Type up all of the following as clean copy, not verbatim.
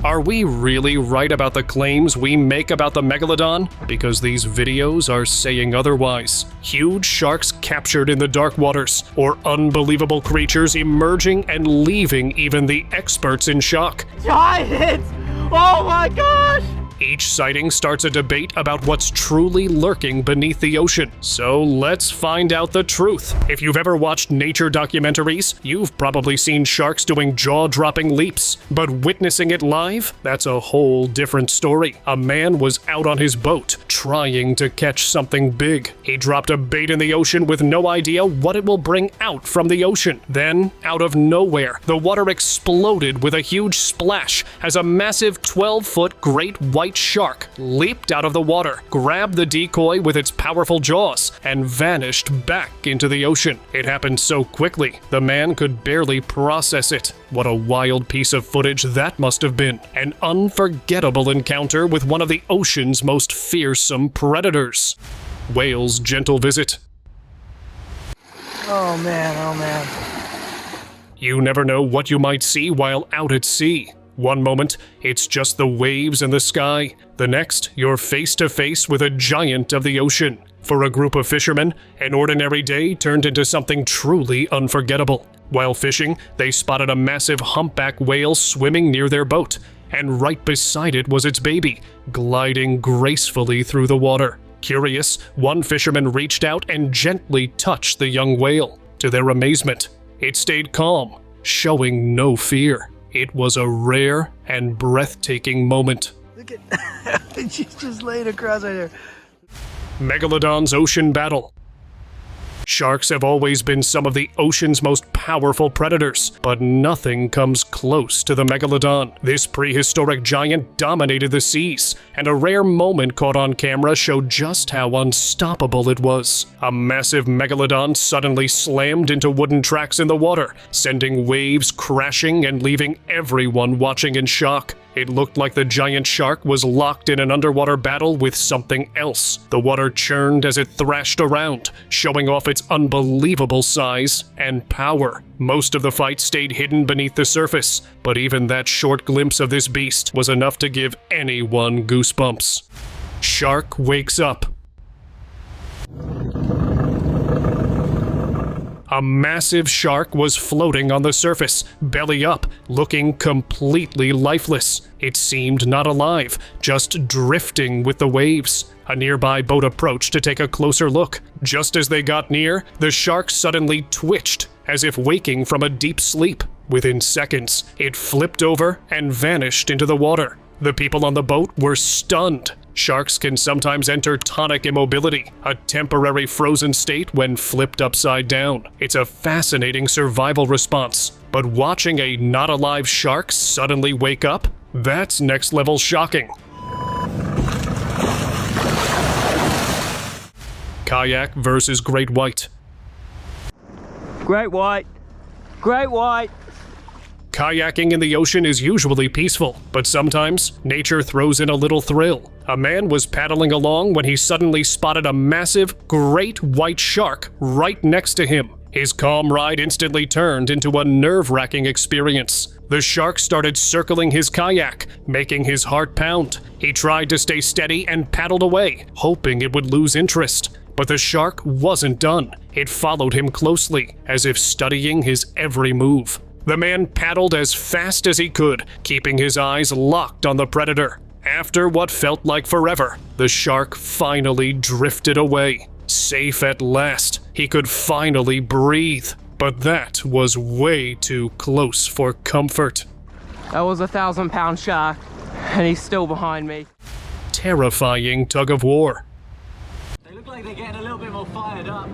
Are we really right about the claims we make about the Megalodon? Because these videos are saying otherwise. Huge sharks captured in the dark waters, or unbelievable creatures emerging and leaving even the experts in shock. Giants! Oh my gosh! Each sighting starts a debate about what's truly lurking beneath the ocean. So let's find out the truth. If you've ever watched nature documentaries, you've probably seen sharks doing jaw-dropping leaps. But witnessing it live? That's a whole different story. A man was out on his boat, trying to catch something big. He dropped a bait in the ocean with no idea what it will bring out from the ocean. Then, out of nowhere, the water exploded with a huge splash as a massive 12-foot great white shark leaped out of the water, grabbed the decoy with its powerful jaws, and vanished back into the ocean. It happened so quickly, the man could barely process it. What a wild piece of footage that must have been. An unforgettable encounter with one of the ocean's most fearsome predators. Whale's gentle visit. Oh man. You never know what you might see while out at sea. One moment, it's just the waves and the sky. The next, you're face to face with a giant of the ocean. For a group of fishermen, an ordinary day turned into something truly unforgettable. While fishing, they spotted a massive humpback whale swimming near their boat, and right beside it was its baby, gliding gracefully through the water. Curious, one fisherman reached out and gently touched the young whale. To their amazement, it stayed calm, showing no fear. It was a rare and breathtaking moment. Look at she's just laying across right there. Megalodon's ocean battle. Sharks have always been some of the ocean's most powerful predators, but nothing comes close to the Megalodon. This prehistoric giant dominated the seas, and a rare moment caught on camera showed just how unstoppable it was. A massive Megalodon suddenly slammed into wooden tracks in the water, sending waves crashing and leaving everyone watching in shock. It looked like the giant shark was locked in an underwater battle with something else. The water churned as it thrashed around, showing off its unbelievable size and power. Most of the fight stayed hidden beneath the surface, but even that short glimpse of this beast was enough to give anyone goosebumps. Shark wakes up. A massive shark was floating on the surface, belly up, looking completely lifeless. It seemed not alive, just drifting with the waves. A nearby boat approached to take a closer look. Just as they got near, the shark suddenly twitched, as if waking from a deep sleep. Within seconds, it flipped over and vanished into the water. The people on the boat were stunned. Sharks can sometimes enter tonic immobility, a temporary frozen state when flipped upside down. It's a fascinating survival response, but watching a not-alive shark suddenly wake up? That's next-level shocking. Kayak versus great white. Great white. Great white. Kayaking in the ocean is usually peaceful, but sometimes nature throws in a little thrill. A man was paddling along when he suddenly spotted a massive, great white shark right next to him. His calm ride instantly turned into a nerve-wracking experience. The shark started circling his kayak, making his heart pound. He tried to stay steady and paddled away, hoping it would lose interest. But the shark wasn't done. It followed him closely, as if studying his every move. The man paddled as fast as he could, keeping his eyes locked on the predator. After what felt like forever, the shark finally drifted away. Safe at last, he could finally breathe. But that was way too close for comfort. That was a 1,000-pound shark, and he's still behind me. Terrifying tug of war. They look like they're getting a little bit more fired up.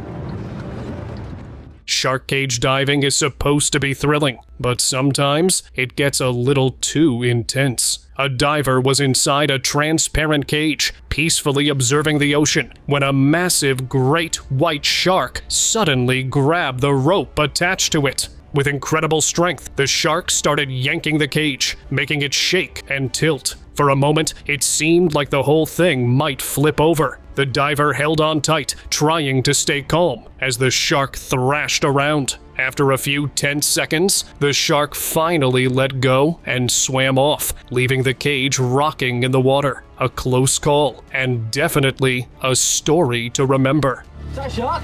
Shark cage diving is supposed to be thrilling, but sometimes it gets a little too intense. A diver was inside a transparent cage, peacefully observing the ocean, when a massive great white shark suddenly grabbed the rope attached to it. With incredible strength, the shark started yanking the cage, making it shake and tilt. For a moment, it seemed like the whole thing might flip over. The diver held on tight, trying to stay calm, as the shark thrashed around. After a few tense seconds, the shark finally let go and swam off, leaving the cage rocking in the water. A close call, and definitely a story to remember. Is that a shark?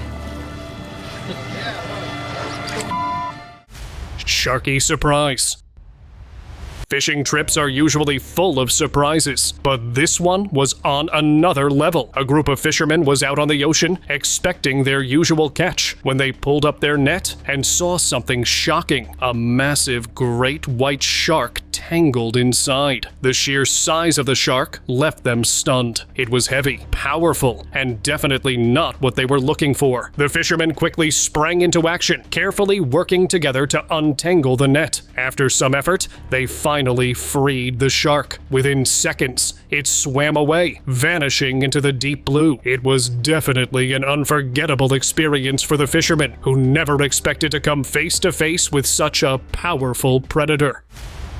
Sharky surprise. Fishing trips are usually full of surprises, but this one was on another level. A group of fishermen was out on the ocean expecting their usual catch when they pulled up their net and saw something shocking. A massive great white shark tangled inside. The sheer size of the shark left them stunned. It was heavy, powerful, and definitely not what they were looking for. The fishermen quickly sprang into action, carefully working together to untangle the net. After some effort, they finally freed the shark. Within seconds, it swam away, vanishing into the deep blue. It was definitely an unforgettable experience for the fishermen, who never expected to come face to face with such a powerful predator.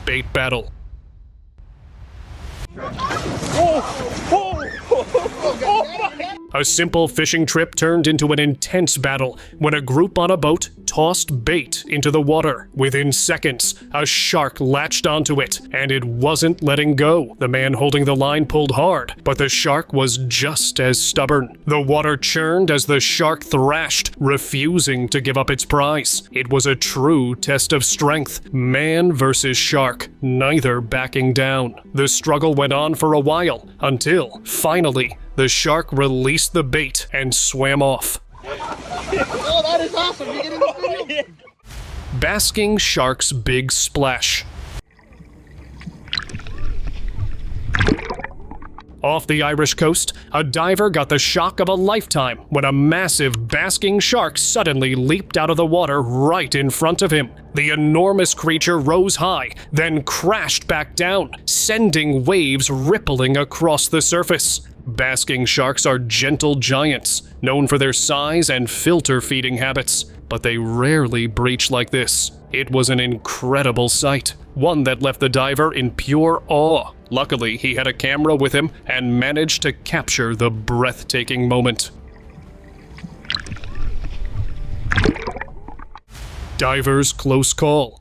Bait battle. A simple fishing trip turned into an intense battle when a group on a boat tossed bait into the water. Within seconds, a shark latched onto it, and it wasn't letting go. The man holding the line pulled hard, but the shark was just as stubborn. The water churned as the shark thrashed, refusing to give up its prize. It was a true test of strength. Man versus shark, neither backing down. The struggle went on for a while, until, finally, the shark released the bait and swam off. Oh, that is awesome! You get in the video. Basking shark's big splash. Off the Irish coast, a diver got the shock of a lifetime when a massive basking shark suddenly leaped out of the water right in front of him. The enormous creature rose high, then crashed back down, sending waves rippling across the surface. Basking sharks are gentle giants, known for their size and filter feeding habits, but they rarely breach like this. It was an incredible sight, one that left the diver in pure awe. Luckily, he had a camera with him and managed to capture the breathtaking moment. Diver's close call.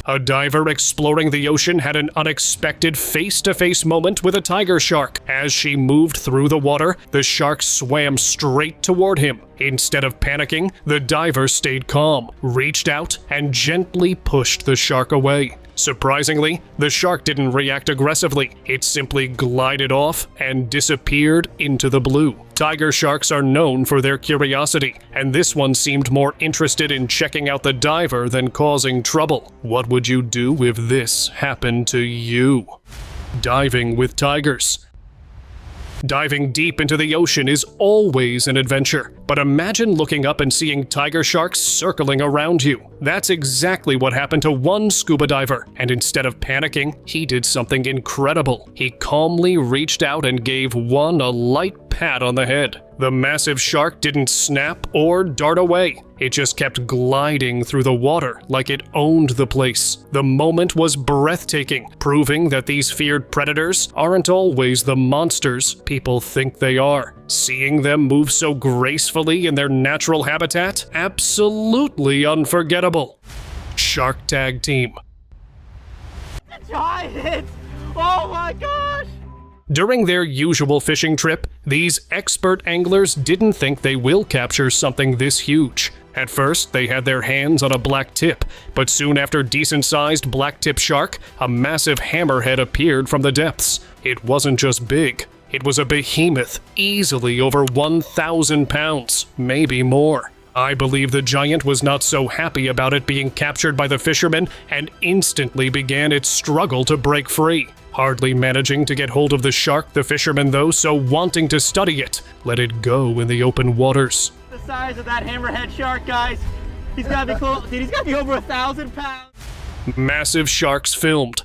A diver exploring the ocean had an unexpected face-to-face moment with a tiger shark. As she moved through the water, the shark swam straight toward him. Instead of panicking, the diver stayed calm, reached out, and gently pushed the shark away. Surprisingly, the shark didn't react aggressively. It simply glided off and disappeared into the blue. Tiger sharks are known for their curiosity, and this one seemed more interested in checking out the diver than causing trouble. What would you do if this happened to you? Diving with tigers. Diving deep into the ocean is always an adventure, but imagine looking up and seeing tiger sharks circling around you. That's exactly what happened to one scuba diver, and instead of panicking, he did something incredible. He calmly reached out and gave one a light pat on the head. The massive shark didn't snap or dart away. It just kept gliding through the water like it owned the place. The moment was breathtaking, proving that these feared predators aren't always the monsters people think they are. Seeing them move so gracefully in their natural habitat, absolutely unforgettable. Shark Tag Team. Giant! Oh my gosh! During their usual fishing trip, these expert anglers didn't think they will capture something this huge. At first, they had their hands on a black tip, but soon after decent-sized black tip shark, a massive hammerhead appeared from the depths. It wasn't just big. It was a behemoth, easily over 1,000 pounds, maybe more. I believe the giant was not so happy about it being captured by the fishermen and instantly began its struggle to break free. Hardly managing to get hold of the shark, the fishermen, though, so wanting to study it, let it go in the open waters. The size of that hammerhead shark, guys. He's gotta be close. Dude, he's gotta be over 1,000 pounds. Massive sharks filmed.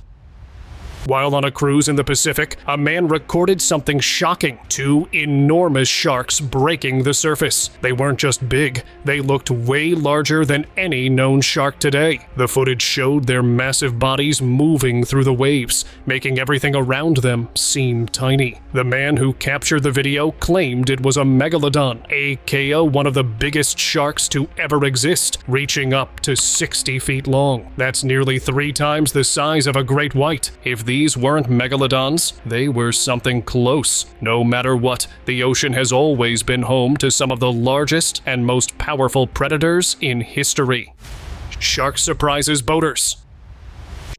While on a cruise in the Pacific, a man recorded something shocking: 2 enormous sharks breaking the surface. They weren't just big, they looked way larger than any known shark today. The footage showed their massive bodies moving through the waves, making everything around them seem tiny. The man who captured the video claimed it was a Megalodon, aka one of the biggest sharks to ever exist, reaching up to 60 feet long. That's nearly 3 times the size of a great white. If these weren't megalodons, they were something close. No matter what, the ocean has always been home to some of the largest and most powerful predators in history. Shark surprises boaters.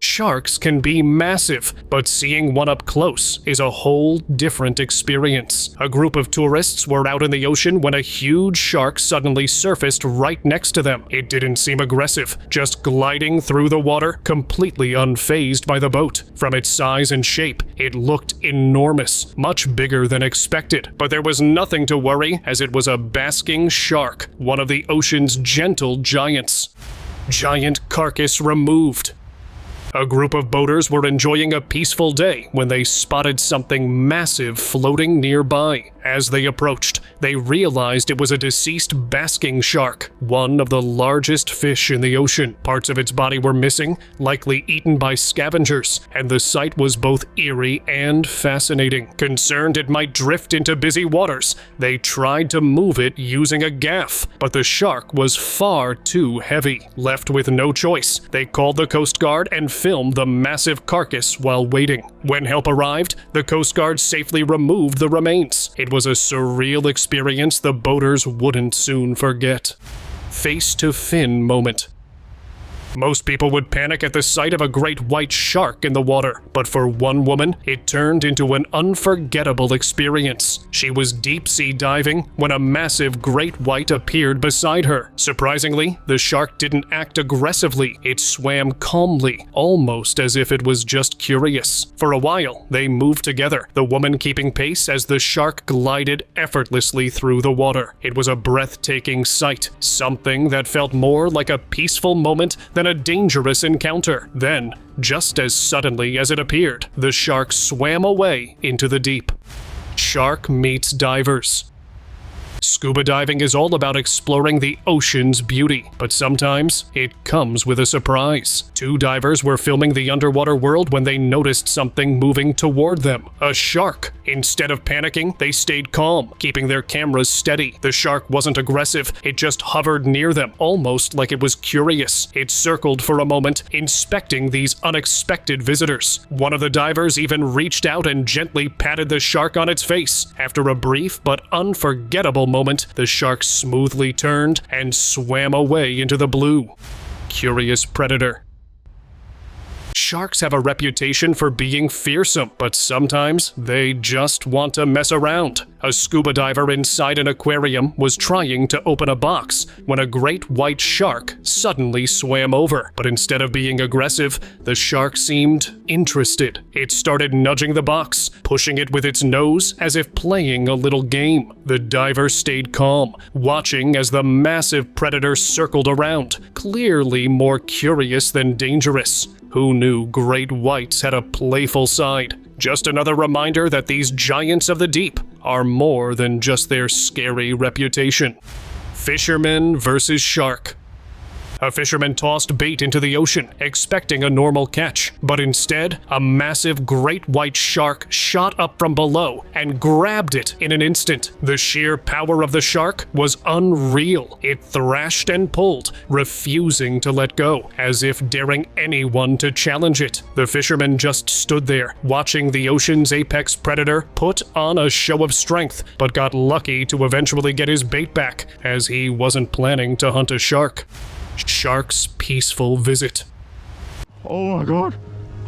Sharks can be massive, but seeing one up close is a whole different experience. A group of tourists were out in the ocean when a huge shark suddenly surfaced right next to them. It didn't seem aggressive, just gliding through the water, completely unfazed by the boat. From its size and shape, it looked enormous, much bigger than expected. But there was nothing to worry, as it was a basking shark, one of the ocean's gentle giants. Giant carcass removed. A group of boaters were enjoying a peaceful day when they spotted something massive floating nearby. As they approached, they realized it was a deceased basking shark, one of the largest fish in the ocean. Parts of its body were missing, likely eaten by scavengers, and the sight was both eerie and fascinating. Concerned it might drift into busy waters, they tried to move it using a gaff, but the shark was far too heavy. Left with no choice, they called the Coast Guard and filmed the massive carcass while waiting. When help arrived, the Coast Guard safely removed the remains. It was a surreal experience the boaters wouldn't soon forget. Face-to-fin moment. Most people would panic at the sight of a great white shark in the water, but for one woman, it turned into an unforgettable experience. She was deep-sea diving when a massive great white appeared beside her. Surprisingly, the shark didn't act aggressively. It swam calmly, almost as if it was just curious. For a while, they moved together, the woman keeping pace as the shark glided effortlessly through the water. It was a breathtaking sight, something that felt more like a peaceful moment than a dangerous encounter. Then, just as suddenly as it appeared, the shark swam away into the deep. Shark meets divers. Scuba diving is all about exploring the ocean's beauty, but sometimes it comes with a surprise. 2 divers were filming the underwater world when they noticed something moving toward them: a shark. Instead of panicking, they stayed calm, keeping their cameras steady. The shark wasn't aggressive, it just hovered near them, almost like it was curious. It circled for a moment, inspecting these unexpected visitors. One of the divers even reached out and gently patted the shark on its face. After a brief but unforgettable moment, the shark smoothly turned and swam away into the blue. Curious predator. Sharks have a reputation for being fearsome, but sometimes they just want to mess around. A scuba diver inside an aquarium was trying to open a box when a great white shark suddenly swam over. But instead of being aggressive, the shark seemed interested. It started nudging the box, pushing it with its nose as if playing a little game. The diver stayed calm, watching as the massive predator circled around, clearly more curious than dangerous. Who knew great whites had a playful side? Just another reminder that these giants of the deep are more than just their scary reputation. Fisherman versus shark. A fisherman tossed bait into the ocean, expecting a normal catch, but instead, a massive great white shark shot up from below and grabbed it in an instant. The sheer power of the shark was unreal. It thrashed and pulled, refusing to let go, as if daring anyone to challenge it. The fisherman just stood there, watching the ocean's apex predator put on a show of strength, but got lucky to eventually get his bait back, as he wasn't planning to hunt a shark. Shark's peaceful visit. Oh my god.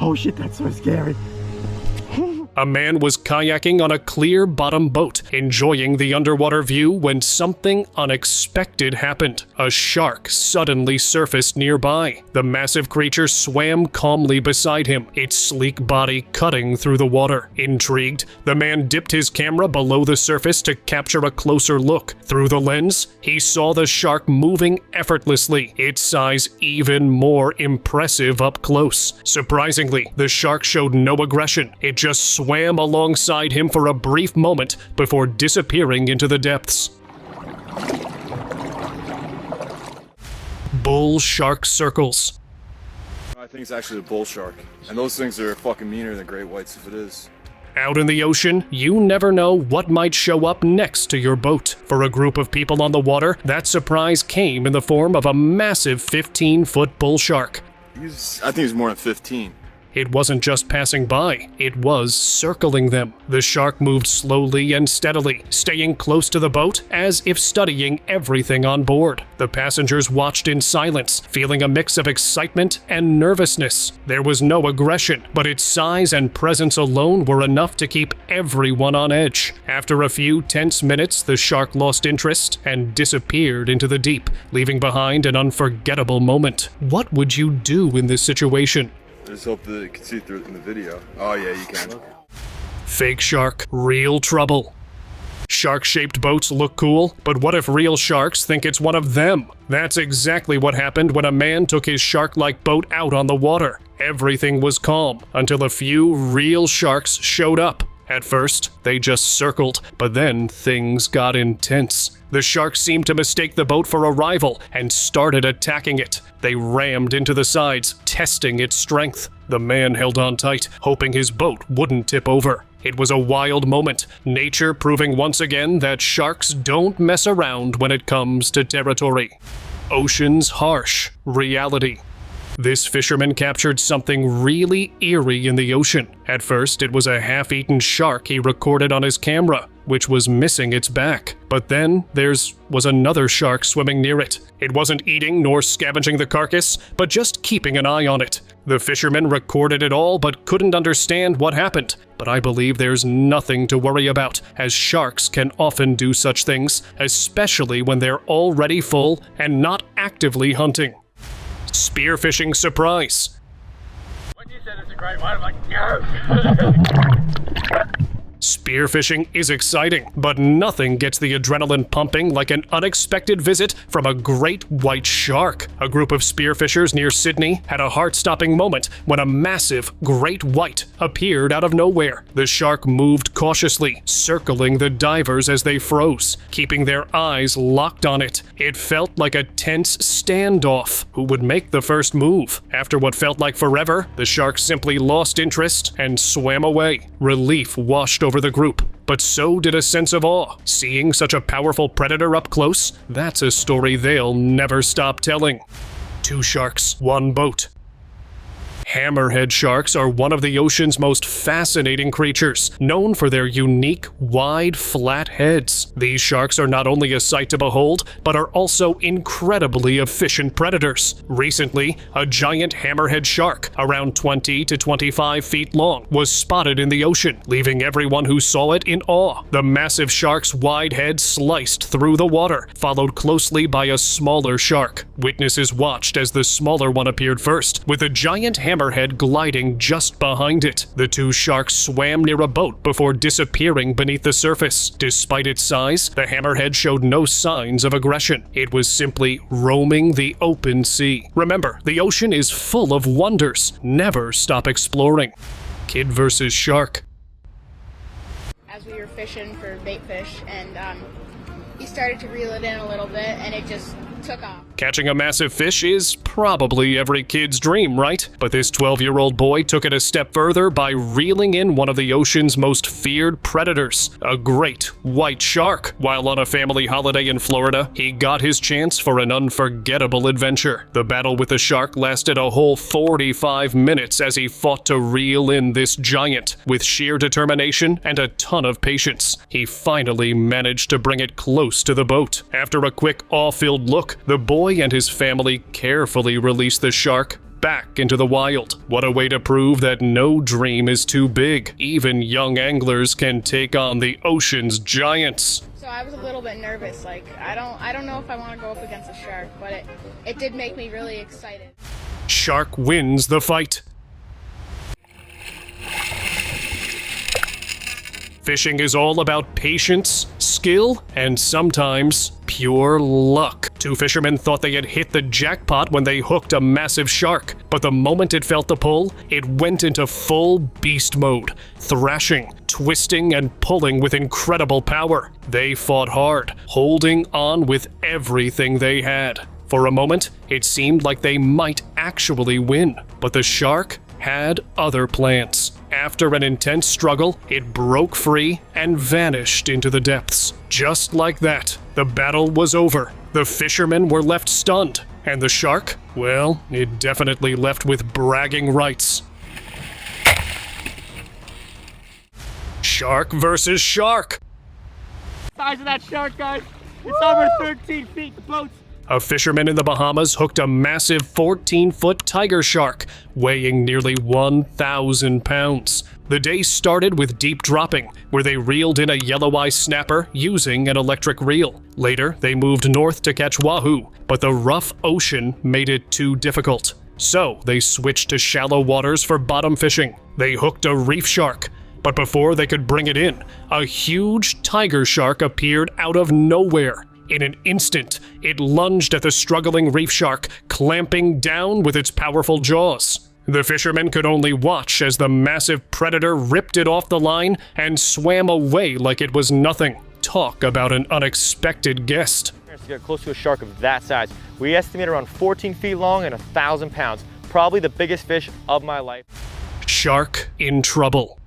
Oh shit, that's so scary. A man was kayaking on a clear bottom boat, enjoying the underwater view when something unexpected happened. A shark suddenly surfaced nearby. The massive creature swam calmly beside him, its sleek body cutting through the water. Intrigued, the man dipped his camera below the surface to capture a closer look. Through the lens, he saw the shark moving effortlessly, its size even more impressive up close. Surprisingly, the shark showed no aggression. It just swam alongside him for a brief moment before disappearing into the depths. Bull shark circles. I think it's actually a bull shark, and those things are fucking meaner than great whites if it is. Out in the ocean, you never know what might show up next to your boat. For a group of people on the water, that surprise came in the form of a massive 15-foot bull shark. I think he's more than 15. It wasn't just passing by, it was circling them. The shark moved slowly and steadily, staying close to the boat as if studying everything on board. The passengers watched in silence, feeling a mix of excitement and nervousness. There was no aggression, but its size and presence alone were enough to keep everyone on edge. After a few tense minutes, the shark lost interest and disappeared into the deep, leaving behind an unforgettable moment. What would you do in this situation? I just hope that you can see through it in the video. Oh yeah, you can. Fake shark, real trouble. Shark-shaped boats look cool, but what if real sharks think it's one of them? That's exactly what happened when a man took his shark-like boat out on the water. Everything was calm until a few real sharks showed up. At first, they just circled, but then things got intense. The sharks seemed to mistake the boat for a rival and started attacking it. They rammed into the sides, testing its strength. The man held on tight, hoping his boat wouldn't tip over. It was a wild moment, nature proving once again that sharks don't mess around when it comes to territory. Ocean's harsh reality. This fisherman captured something really eerie in the ocean. At first, it was a half-eaten shark he recorded on his camera, which was missing its back. But then there was another shark swimming near it. It wasn't eating nor scavenging the carcass, but just keeping an eye on it. The fisherman recorded it all but couldn't understand what happened. But I believe there's nothing to worry about, as sharks can often do such things, especially when they're already full and not actively hunting. Spearfishing surprise. When you said it's a great one, I'm like, no! Spearfishing is exciting, but nothing gets the adrenaline pumping like an unexpected visit from a great white shark. A group of spearfishers near Sydney had a heart-stopping moment when a massive great white appeared out of nowhere. The shark moved cautiously, circling the divers as they froze, keeping their eyes locked on it. It felt like a tense standoff. Who would make the first move? After what felt like forever, the shark simply lost interest and swam away. Relief washed over the group, but so did a sense of awe. Seeing such a powerful predator up close, that's a story they'll never stop telling. 2 sharks, 1 boat. Hammerhead sharks are one of the ocean's most fascinating creatures, known for their unique, wide, flat heads. These sharks are not only a sight to behold, but are also incredibly efficient predators. Recently, a giant hammerhead shark, around 20 to 25 feet long, was spotted in the ocean, leaving everyone who saw it in awe. The massive shark's wide head sliced through the water, followed closely by a smaller shark. Witnesses watched as the smaller one appeared first, with a giant hammerhead gliding just behind it. The 2 sharks swam near a boat before disappearing beneath the surface. Despite its size, the hammerhead showed no signs of aggression. It was simply roaming the open sea. Remember, the ocean is full of wonders. Never stop exploring. Kid versus shark. As we were fishing for bait fish, and he started to reel it in a little bit, and it just took off. Catching a massive fish is probably every kid's dream, right? But this 12-year-old boy took it a step further by reeling in one of the ocean's most feared predators, a great white shark. While on a family holiday in Florida, he got his chance for an unforgettable adventure. The battle with the shark lasted a whole 45 minutes as he fought to reel in this giant. With sheer determination and a ton of patience, he finally managed to bring it close to the boat. After a quick awe-filled look, the boy and his family carefully released the shark back into the wild. What a way to prove that no dream is too big. Even young anglers can take on the ocean's giants. So I was a little bit nervous. Like, I don't know if I want to go up against a shark, but it did make me really excited. Shark wins the fight. Fishing is all about patience, skill, and sometimes pure luck. Two fishermen thought they had hit the jackpot when they hooked a massive shark, but the moment it felt the pull, it went into full beast mode, thrashing, twisting, and pulling with incredible power. They fought hard, holding on with everything they had. For a moment, it seemed like they might actually win, but the shark had other plans. After an intense struggle, it broke free and vanished into the depths. Just like that, the battle was over. The fishermen were left stunned, and the shark, well, it definitely left with bragging rights. Shark versus shark. Size of that shark, guys. It's over 13 feet. The boat's A fisherman in the Bahamas hooked a massive 14-foot tiger shark, weighing nearly 1,000 pounds. The day started with deep dropping, where they reeled in a yellow-eye snapper using an electric reel. Later, they moved north to catch wahoo, but the rough ocean made it too difficult. So, they switched to shallow waters for bottom fishing. They hooked a reef shark, but before they could bring it in, a huge tiger shark appeared out of nowhere. In an instant, it lunged at the struggling reef shark, clamping down with its powerful jaws. The fishermen could only watch as the massive predator ripped it off the line and swam away like it was nothing. Talk about an unexpected guest. To get close to a shark of that size, we estimate around 14 feet long and 1,000 pounds. Probably the biggest fish of my life. Shark in trouble.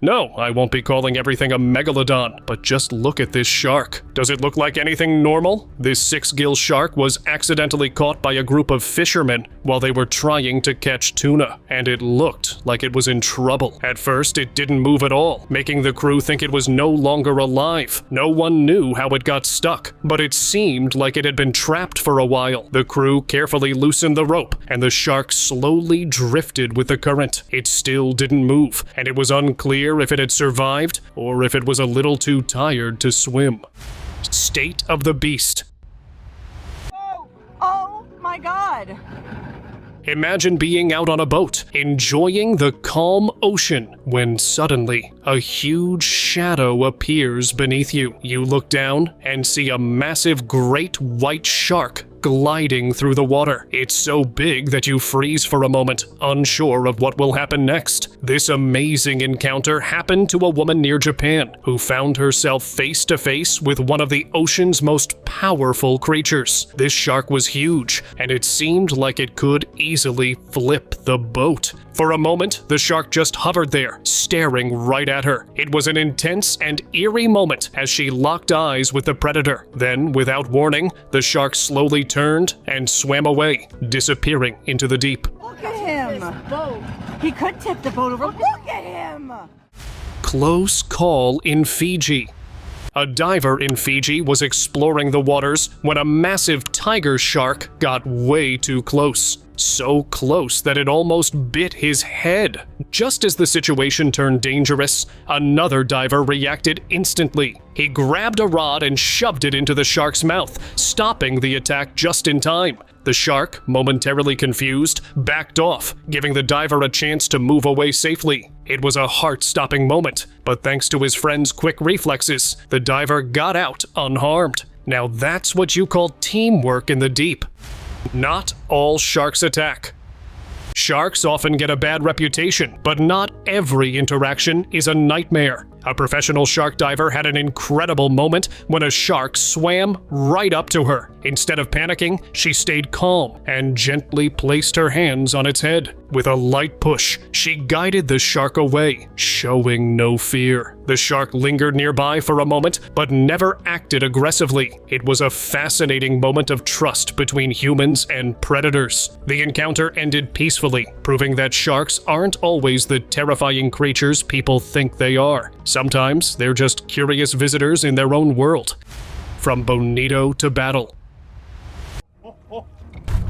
No, I won't be calling everything a megalodon, but just look at this shark. Does it look like anything normal? This 6-gill shark was accidentally caught by a group of fishermen while they were trying to catch tuna, and it looked like it was in trouble. At first, it didn't move at all, making the crew think it was no longer alive. No one knew how it got stuck, but it seemed like it had been trapped for a while. The crew carefully loosened the rope, and the shark slowly drifted with the current. It still didn't move, and it was unclear if it had survived or if it was a little too tired to swim. State of the beast. Oh my God! Imagine being out on a boat, enjoying the calm ocean, when suddenly a huge shadow appears beneath you. You look down and see a massive great white shark gliding through the water. It's so big that you freeze for a moment, unsure of what will happen next. This amazing encounter happened to a woman near Japan who found herself face to face with one of the ocean's most powerful creatures. This shark was huge, and it seemed like it could easily flip the boat. For a moment, the shark just hovered there, staring right at her. It was an intense and eerie moment as she locked eyes with the predator. Then, without warning, the shark slowly turned and swam away, disappearing into the deep. Look at him! He could tip the boat over. Look at him! Close call in Fiji. A diver in Fiji was exploring the waters when a massive tiger shark got way too close. So close that it almost bit his head. Just as the situation turned dangerous, another diver reacted instantly. He grabbed a rod and shoved it into the shark's mouth, stopping the attack just in time. The shark, momentarily confused, backed off, giving the diver a chance to move away safely. It was a heart-stopping moment, but thanks to his friend's quick reflexes, the diver got out unharmed. Now that's what you call teamwork in the deep. Not all sharks attack. Sharks often get a bad reputation, but not every interaction is a nightmare. A professional shark diver had an incredible moment when a shark swam right up to her. Instead of panicking, she stayed calm and gently placed her hands on its head. With a light push, she guided the shark away, showing no fear. The shark lingered nearby for a moment, but never acted aggressively. It was a fascinating moment of trust between humans and predators. The encounter ended peacefully, proving that sharks aren't always the terrifying creatures people think they are. Sometimes they're just curious visitors in their own world. From bonito to battle.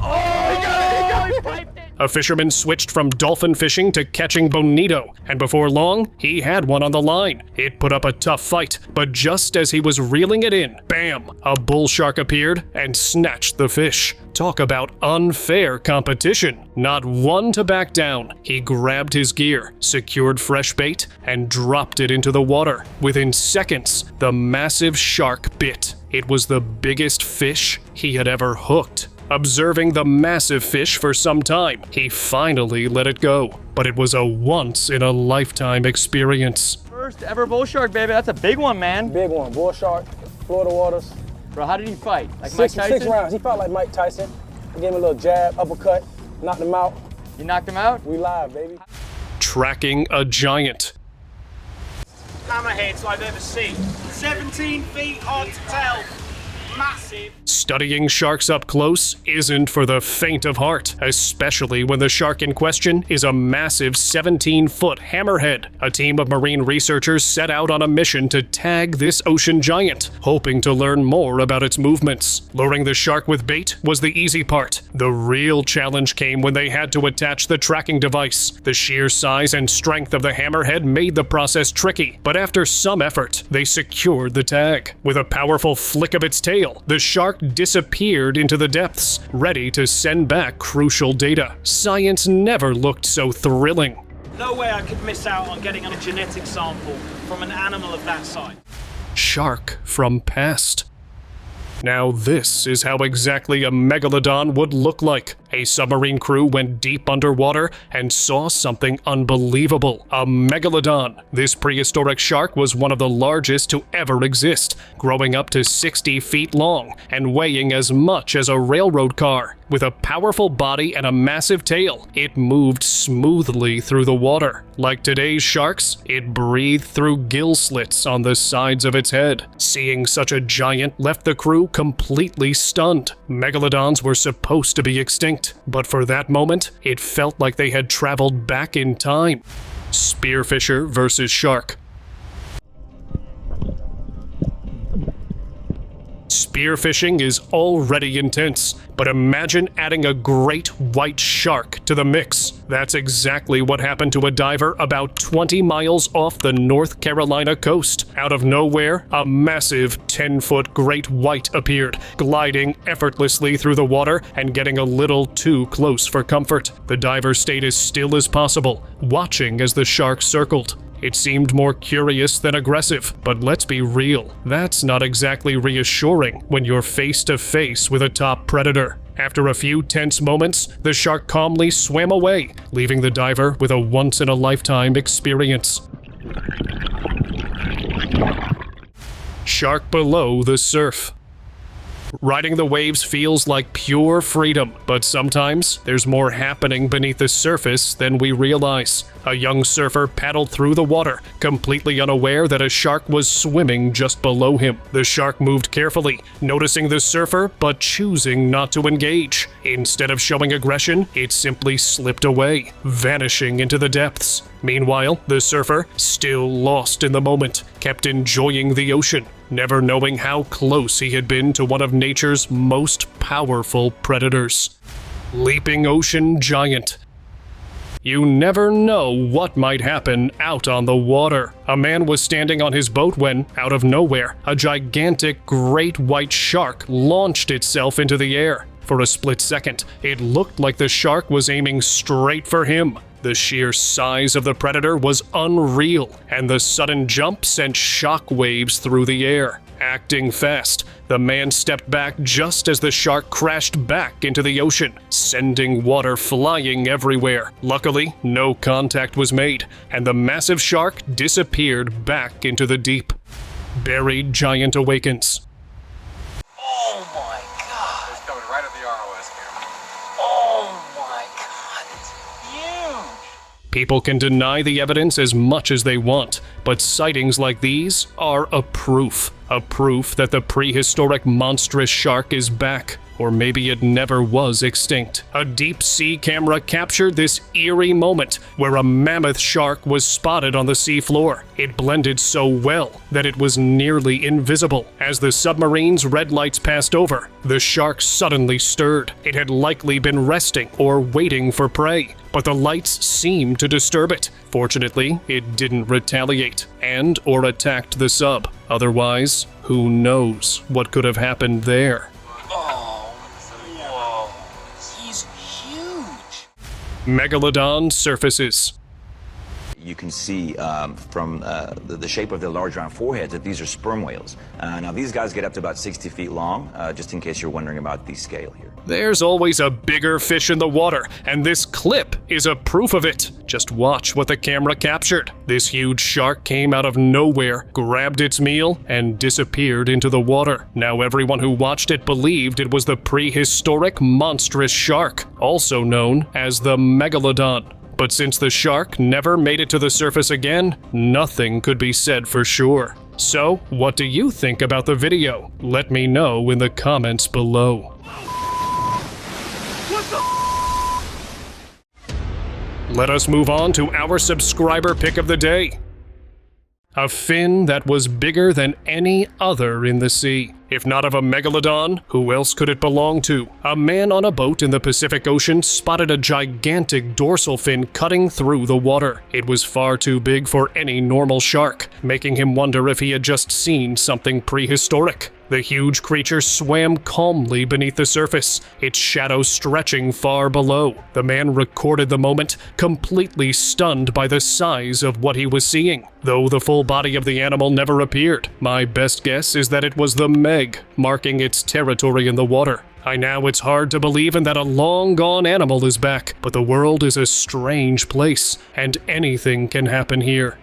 he got it! He piped it! A fisherman switched from dolphin fishing to catching bonito, and before long, he had one on the line. It put up a tough fight, but just as he was reeling it in, bam, a bull shark appeared and snatched the fish. Talk about unfair competition. Not one to back down. He grabbed his gear, secured fresh bait, and dropped it into the water. Within seconds, the massive shark bit. It was the biggest fish he had ever hooked. Observing the massive fish for some time, he finally let it go. But it was a once-in-a-lifetime experience. First ever bull shark, baby. That's a big one, man. Big one, bull shark, Florida waters. Bro, how did he fight? Like Mike Tyson? 6 rounds. He fought like Mike Tyson. I gave him a little jab, uppercut, knocked him out. You knocked him out? We live, baby. Tracking a giant. Hammerheads I've ever seen. 17 feet, hard to tell. Massive. Studying sharks up close isn't for the faint of heart, especially when the shark in question is a massive 17-foot hammerhead. A team of marine researchers set out on a mission to tag this ocean giant, hoping to learn more about its movements. Luring the shark with bait was the easy part. The real challenge came when they had to attach the tracking device. The sheer size and strength of the hammerhead made the process tricky, but after some effort, they secured the tag. With a powerful flick of its tail, the shark disappeared into the depths, ready to send back crucial data. Science never looked so thrilling. No way I could miss out on getting a genetic sample from an animal of that size. Shark from past. Now this is how exactly a megalodon would look like. A submarine crew went deep underwater and saw something unbelievable. A megalodon. This prehistoric shark was one of the largest to ever exist, growing up to 60 feet long and weighing as much as a railroad car. With a powerful body and a massive tail, it moved smoothly through the water. Like today's sharks, it breathed through gill slits on the sides of its head. Seeing such a giant left the crew completely stunned. Megalodons were supposed to be extinct, but for that moment, it felt like they had traveled back in time. Spearfisher versus shark. Spearfishing is already intense, but imagine adding a great white shark to the mix. That's exactly what happened to a diver about 20 miles off the North Carolina coast. Out of nowhere, a massive 10-foot great white appeared, gliding effortlessly through the water and getting a little too close for comfort. The diver stayed as still as possible, watching as the shark circled. It seemed more curious than aggressive, but let's be real, that's not exactly reassuring when you're face to face with a top predator. After a few tense moments, the shark calmly swam away, leaving the diver with a once-in-a-lifetime experience. Shark below the surf. Riding the waves feels like pure freedom, but sometimes there's more happening beneath the surface than we realize. A young surfer paddled through the water, completely unaware that a shark was swimming just below him. The shark moved carefully, noticing the surfer but choosing not to engage. Instead of showing aggression, it simply slipped away, vanishing into the depths. Meanwhile, the surfer, still lost in the moment, kept enjoying the ocean, never knowing how close he had been to one of nature's most powerful predators. Leaping ocean giant. You never know what might happen out on the water. A man was standing on his boat when, out of nowhere, a gigantic great white shark launched itself into the air. For a split second, it looked like the shark was aiming straight for him. The sheer size of the predator was unreal, and the sudden jump sent shock waves through the air. Acting fast, the man stepped back just as the shark crashed back into the ocean, sending water flying everywhere. Luckily, no contact was made, and the massive shark disappeared back into the deep. Buried giant awakens. Oh my god. It's coming right at the ROS camera. Oh my god. It's huge. People can deny the evidence as much as they want, but sightings like these are a proof that the prehistoric monstrous shark is back. or maybe it never was extinct. A deep sea camera captured this eerie moment where a mammoth shark was spotted on the seafloor. It blended so well that it was nearly invisible. As the submarine's red lights passed over, the shark suddenly stirred. It had likely been resting or waiting for prey, but the lights seemed to disturb it. Fortunately, it didn't retaliate and or attacked the sub. Otherwise, who knows what could have happened there. Oh, whoa. He's huge. Megalodon surfaces. You can see from the shape of their large round foreheads that these are sperm whales. Now these guys get up to about 60 feet long, just in case you're wondering about the scale here. There's always a bigger fish in the water, and this clip is a proof of it. Just watch what the camera captured. This huge shark came out of nowhere, grabbed its meal, and disappeared into the water. Now everyone who watched it believed it was the prehistoric monstrous shark, also known as the Megalodon. But since the shark never made it to the surface again, nothing could be said for sure. So, what do you think about the video? Let me know in the comments below. Let us move on to our subscriber pick of the day. A fin that was bigger than any other in the sea. If not of a megalodon, who else could it belong to? A man on a boat in the Pacific Ocean spotted a gigantic dorsal fin cutting through the water. It was far too big for any normal shark, making him wonder if he had just seen something prehistoric. The huge creature swam calmly beneath the surface, its shadow stretching far below. The man recorded the moment, completely stunned by the size of what he was seeing. Though the full body of the animal never appeared, my best guess is that it was the Meg, marking its territory in the water. I know it's hard to believe in that a long-gone animal is back, but the world is a strange place, and anything can happen here.